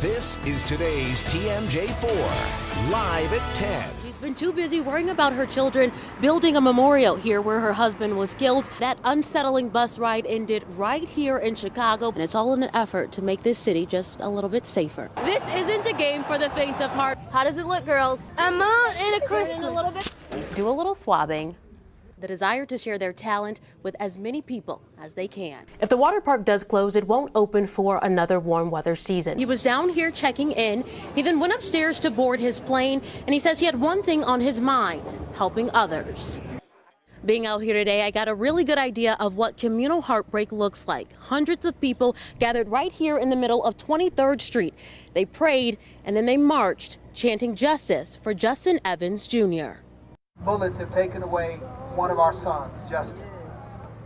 This is today's TMJ4, live at 10. She's been too busy worrying about her children, building a memorial here where her husband was killed. That unsettling bus ride ended right here in Chicago, and it's all in an effort to make this city just a little bit safer. This isn't a game for the faint of heart. How does it look, girls? A moon and a crystal. A little bit. Do a little swabbing. The desire to share their talent with as many people as they can. If the water park does close, it won't open for another warm weather season. He was down here checking in. He then went upstairs to board his plane, and he says he had one thing on his mind: helping others. Being out here today, I got a really good idea of what communal heartbreak looks like. Hundreds of people gathered right here in the middle of 23rd Street. They prayed and then they marched, chanting justice for Justin Evans Jr. Bullets have taken away one of our sons, Justin,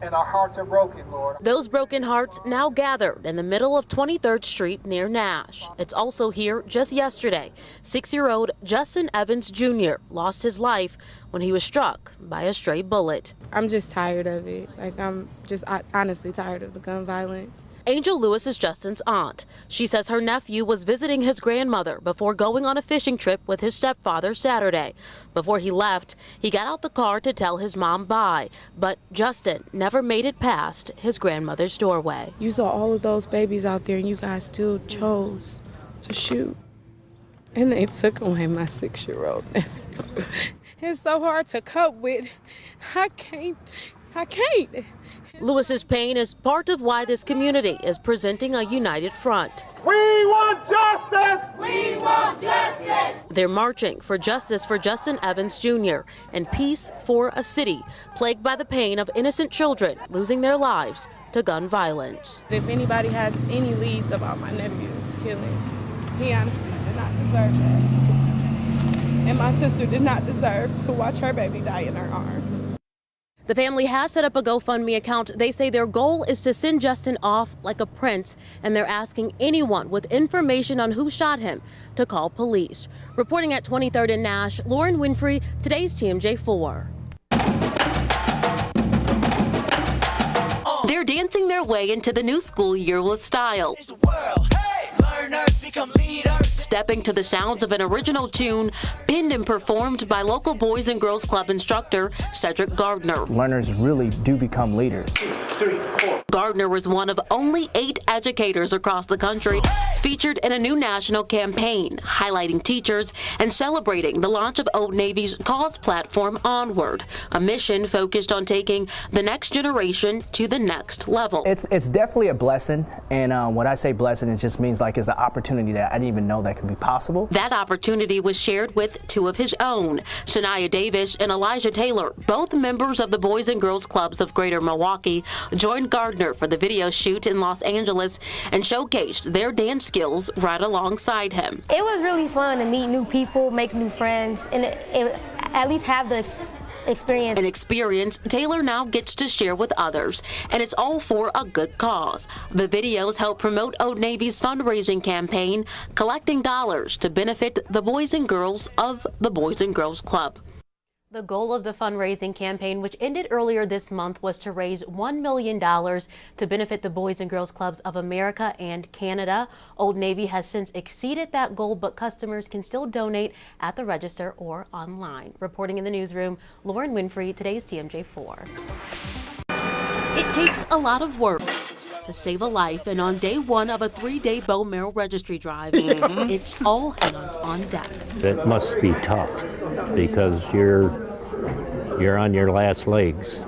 and our hearts are broken, Lord. Those broken hearts now gathered in the middle of 23rd Street near Nash. It's also here just yesterday. 6-year-old Justin Evans Jr. lost his life when he was struck by a stray bullet. I'm just tired of it. I'm just honestly tired of the gun violence. Angel Lewis is Justin's aunt. She says her nephew was visiting his grandmother before going on a fishing trip with his stepfather Saturday. Before he left, he got out the car to tell his mom bye, but Justin never made it past his grandmother's doorway. You saw all of those babies out there and you guys still chose to shoot. And they took away my 6-year-old nephew. It's so hard to cope with. I can't. Lewis's pain is part of why this community is presenting a united front. We want justice! We want justice! They're marching for justice for Justin Evans Jr. and peace for a city plagued by the pain of innocent children losing their lives to gun violence. If anybody has any leads about my nephew's killing, he honestly did not deserve that. And my sister did not deserve to watch her baby die in her arms. The family has set up a GoFundMe account. They say their goal is to send Justin off like a prince, and they're asking anyone with information on who shot him to call police. Reporting at 23rd and Nash, Lauren Winfrey, today's TMJ4. They're dancing their way into the new school year with style. Stepping to the sounds of an original tune penned and performed by local Boys and Girls Club instructor Cedric Gardner. Learners really do become leaders. 2, 3, 4. Gardner was one of only 8 educators across the country featured in a new national campaign highlighting teachers and celebrating the launch of Old Navy's cause platform Onward, a mission focused on taking the next generation to the next level. It's definitely a blessing, and when I say blessing, it just means like it's an opportunity that I didn't even know that could be possible. That opportunity was shared with 2 of his own, Shania Davis and Elijah Taylor, both members of the Boys and Girls Clubs of Greater Milwaukee, joined Gardner for the video shoot in Los Angeles and showcased their dance skills right alongside him. It was really fun to meet new people, make new friends, and at least have the experience. An experience Taylor now gets to share with others, and it's all for a good cause. The videos help promote Old Navy's fundraising campaign, collecting dollars to benefit the boys and girls of the Boys and Girls Club. The goal of the fundraising campaign, which ended earlier this month, was to raise $1 million to benefit the Boys and Girls Clubs of America and Canada. Old Navy has since exceeded that goal, but customers can still donate at the register or online. Reporting in the newsroom, Lauren Winfrey, today's TMJ4. It takes a lot of work to save a life, and on day 1 of a 3-day bone marrow registry drive, it's all hands on deck. It must be tough because you're on your last legs.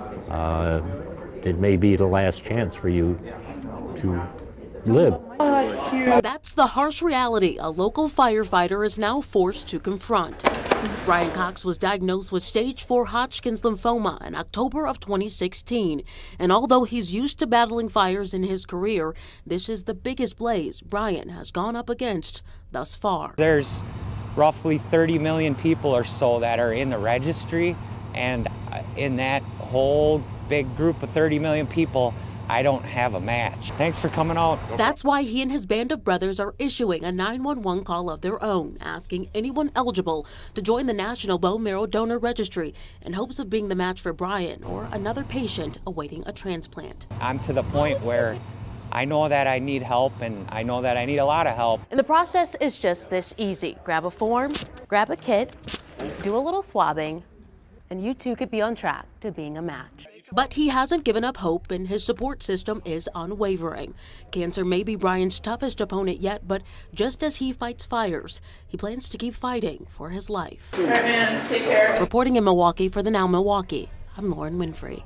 It may be the last chance for you to live. Oh, that's cute. That's the harsh reality a local firefighter is now forced to confront. Brian Cox was diagnosed with stage 4 Hodgkin's lymphoma in October of 2016. And although he's used to battling fires in his career, this is the biggest blaze Brian has gone up against thus far. There's roughly 30 million people or so that are in the registry, and in that whole big group of 30 million people, I don't have a match. Thanks for coming out. That's why he and his band of brothers are issuing a 911 call of their own, asking anyone eligible to join the National Bone Marrow Donor Registry in hopes of being the match for Brian or another patient awaiting a transplant. I'm to the point where I know that I need help, and I know that I need a lot of help. And the process is just this easy. Grab a form, grab a kit, do a little swabbing, and you too could be on track to being a match. But he hasn't given up hope, and his support system is unwavering. Cancer may be Brian's toughest opponent yet, but just as he fights fires, he plans to keep fighting for his life. All right, man, take care. Reporting in Milwaukee for the Now Milwaukee, I'm Lauren Winfrey.